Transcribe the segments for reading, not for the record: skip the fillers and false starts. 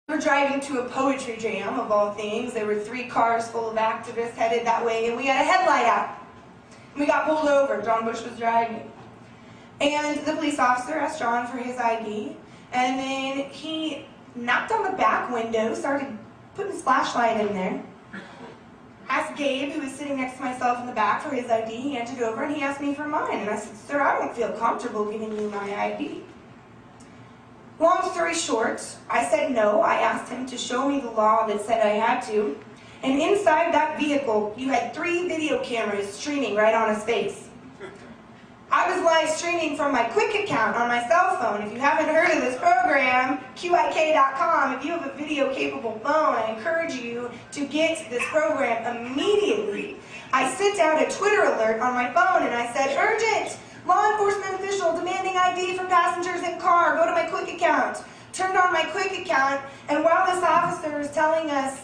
We were driving to a poetry jam, of all things. There were 3 cars full of activists headed that way, and we had a headlight out. And we got pulled over. John Bush was driving. And the police officer asked John for his ID, and then he knocked on the back window, started putting his flashlight in there. Asked Gabe, who was sitting next to myself in the back, for his ID. He handed it over, and he asked me for mine. And I said, "Sir, I don't feel comfortable giving you my ID." Long story short, I said no. I asked him to show me the law that said I had to. And inside that vehicle, you had 3 video cameras streaming right on his face. I was live streaming from my Quick account on my cell phone. If you haven't heard of this program, QIK.com, if you have a video-capable phone, I encourage you to get this program immediately. I sent out a Twitter alert on my phone and I said, "Urgent! Law enforcement official demanding ID from passengers in car. Go to my Quick account." Turned on my Quick account, and while this officer was telling us,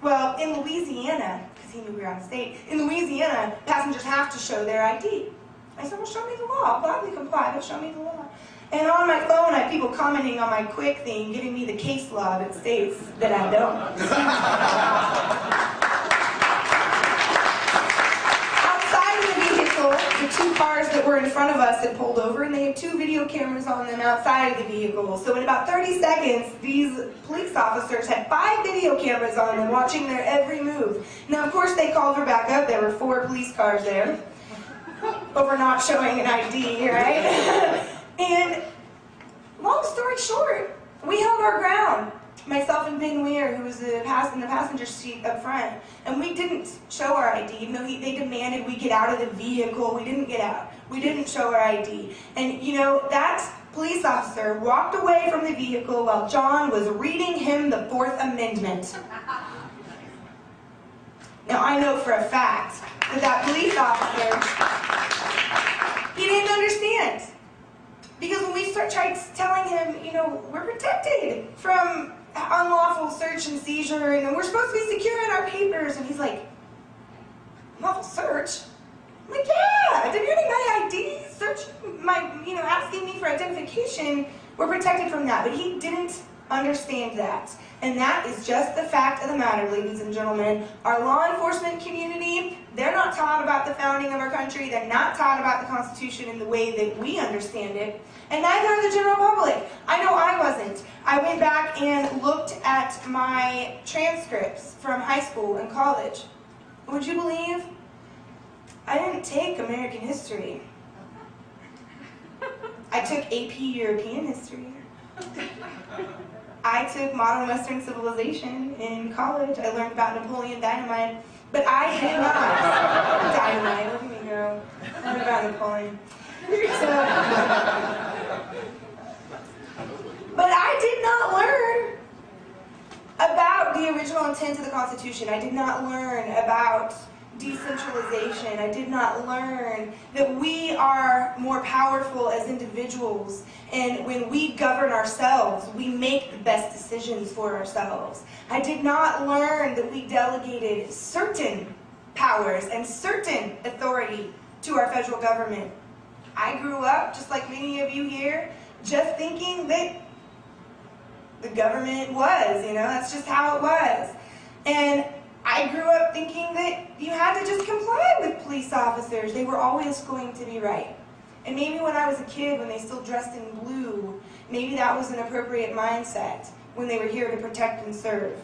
well, in Louisiana, because he knew we were out of state, in Louisiana, passengers have to show their ID. I said, "Well, show me the law. I'll gladly comply, but show me the law." And on my phone, I have people commenting on my Quick thing, giving me the case law that states that I don't. The 2 cars that were in front of us had pulled over, and they had 2 video cameras on them outside of the vehicle. So in about 30 seconds, these police officers had 5 video cameras on them, watching their every move. Now, of course, they called her back up. There were 4 police cars there over not showing an ID, right? And long story short, we held our ground. Myself and Ben Weir, who was in the passenger seat up front, and we didn't show our ID. Even though they demanded we get out of the vehicle, we didn't get out. We didn't show our ID. And you know, that police officer walked away from the vehicle while John was reading him the 4th Amendment. Now I know for a fact that police officer, he didn't understand. Because when we tried telling him, you know, we're protected from unlawful search and seizure, and we're supposed to be secure in our papers, and he's like, "Unlawful search?" I'm like, "Yeah, demanding my ID, search my, asking me for identification, we're protected from that." But he didn't understand that. And that is just the fact of the matter, ladies and gentlemen. Our law enforcement community, they're not taught about the founding of our country. They're not taught about the Constitution in the way that we understand it. And neither are the general public. I know I wasn't. I went back and looked at my transcripts from high school and college. Would you believe? I didn't take American history. I took AP European history. I took modern Western civilization in college. I learned about Napoleon Dynamite, but I did not. Dynamite, look at me go. I learned about Napoleon. But I did not learn about the original intent of the Constitution. I did not learn about decentralization. I did not learn that we are more powerful as individuals, and when we govern ourselves, we make the best decisions for ourselves. I did not learn that we delegated certain powers and certain authority to our federal government. I grew up, just like many of you here, just thinking that the government was, that's just how it was. And I grew up thinking that you had to just comply with police officers. They were always going to be right. And maybe when I was a kid, when they still dressed in blue, maybe that was an appropriate mindset when they were here to protect and serve.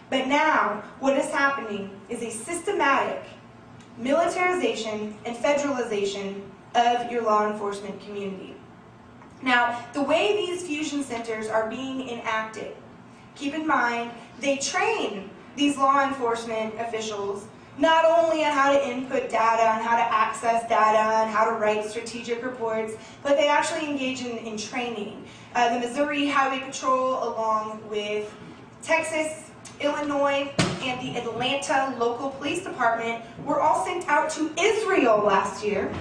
But now, what is happening is a systematic militarization and federalization of your law enforcement community. Now, the way these fusion centers are being enacted, keep in mind, they train these law enforcement officials not only on how to input data, and how to access data, and how to write strategic reports, but they actually engage in training. The Missouri Highway Patrol, along with Texas, Illinois, and the Atlanta local police department were all sent out to Israel last year,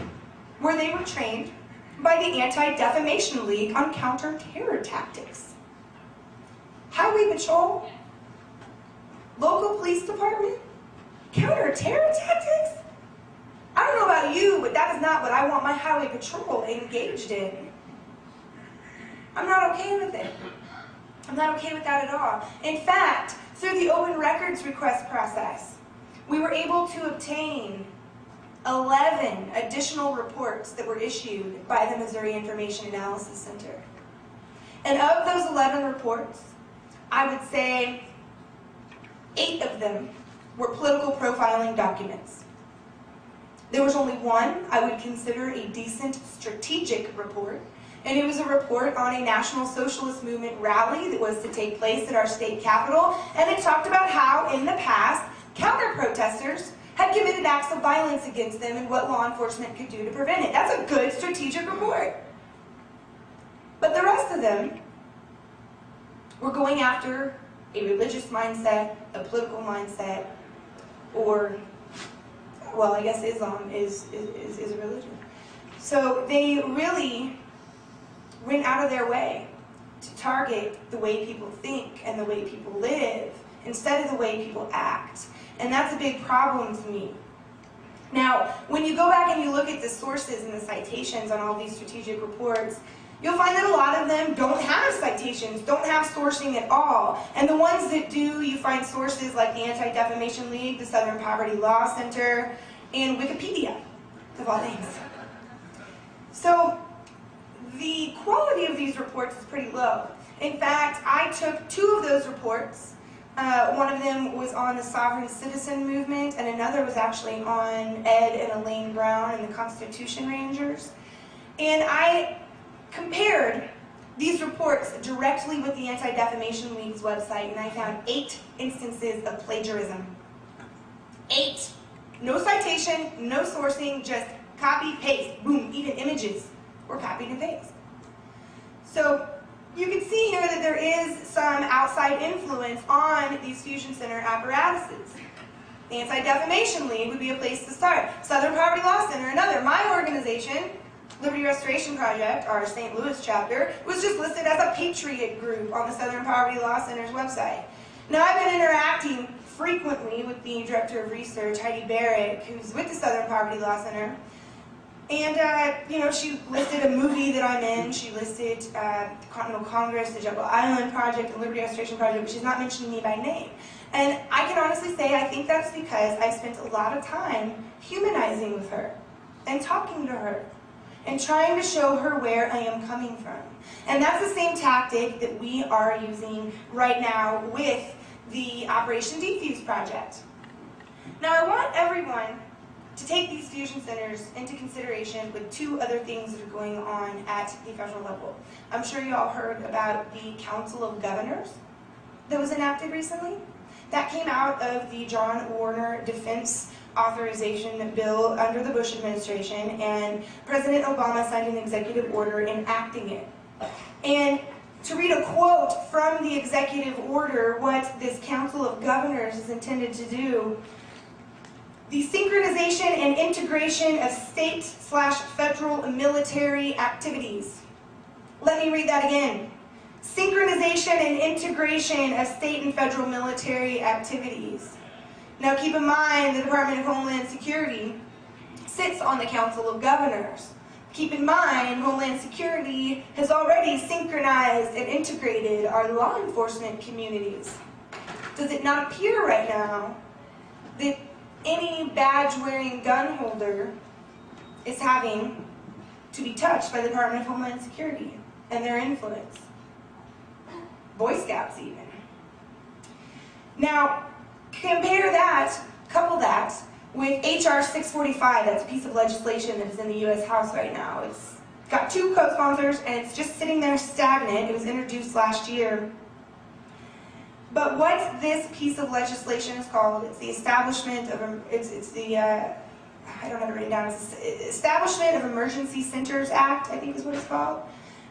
where they were trained by the Anti-Defamation League on counter-terror tactics. Highway Patrol, local police department, counter-terror tactics? I don't know about you, but that is not what I want my highway patrol engaged in. I'm not okay with it. I'm not okay with that at all. In fact, through the open records request process, we were able to obtain 11 additional reports that were issued by the Missouri Information Analysis Center. And of those 11 reports, I would say 8 of them were political profiling documents. There was only one I would consider a decent strategic report, and it was a report on a National Socialist Movement rally that was to take place at our state capitol, and it talked about how, in the past, counter-protesters had committed acts of violence against them and what law enforcement could do to prevent it. That's a good strategic report. But the rest of them were going after a religious mindset, a political mindset, or, well, I guess Islam is a religion. So they really went out of their way to target the way people think and the way people live instead of the way people act. And that's a big problem to me. Now, when you go back and you look at the sources and the citations on all these strategic reports, you'll find that a lot of them don't have citations, don't have sourcing at all. And the ones that do, you find sources like the Anti-Defamation League, the Southern Poverty Law Center, and Wikipedia, of all things. So the quality of these reports is pretty low. In fact, I took 2 of those reports. One of them was on the sovereign citizen movement, and another was actually on Ed and Elaine Brown and the Constitution Rangers. And I compared these reports directly with the Anti-Defamation League's website, and I found 8 instances of plagiarism. 8. No citation, no sourcing, just copy, paste, boom, even images were copied and pasted. So you can see here that there is some outside influence on these fusion center apparatuses. The Anti-Defamation League would be a place to start. Southern Poverty Law Center, another. My organization, Liberty Restoration Project, our St. Louis chapter, was just listed as a patriot group on the Southern Poverty Law Center's website. Now, I've been interacting frequently with the Director of Research, Heidi Barrett, who's with the Southern Poverty Law Center. And, she listed a movie that I'm in. She listed the Continental Congress, the Jekyll Island Project, the Liberty Restoration Project, but she's not mentioning me by name. And I can honestly say I think that's because I spent a lot of time humanizing with her and talking to her and trying to show her where I am coming from. And that's the same tactic that we are using right now with the Operation Defuse Project. Now, I want everyone to take these fusion centers into consideration with 2 other things that are going on at the federal level. I'm sure you all heard about the Council of Governors that was enacted recently. That came out of the John Warner Defense Authorization Bill under the Bush administration, and President Obama signed an executive order enacting it. And to read a quote from the executive order, what this Council of Governors is intended to do: the synchronization and integration of state/federal military activities. Let me read that again. Synchronization and integration of state and federal military activities. Now keep in mind the Department of Homeland Security sits on the Council of Governors. Keep in mind Homeland Security has already synchronized and integrated our law enforcement communities. Does it not appear right now that any badge-wearing gun holder is having to be touched by the Department of Homeland Security and their influence? Boy Scouts even. Now, compare that, couple that, with H.R. 645, that's a piece of legislation that is in the U.S. House right now. It's got 2 co-sponsors, and it's just sitting there stagnant. It was introduced last year. But what this piece of legislation is called, it's the establishment of, I don't have it written down, it's the Establishment of Emergency Centers Act, I think is what it's called.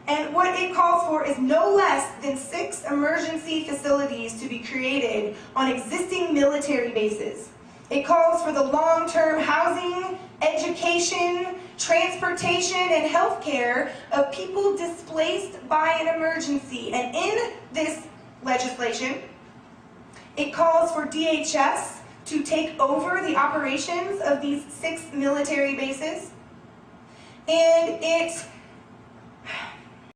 And what it calls for is no less than 6 emergency facilities to be created on existing military bases. It calls for the long-term housing, education, transportation, and health care of people displaced by an emergency. And in this legislation, it calls for DHS to take over the operations of these 6 military bases. And it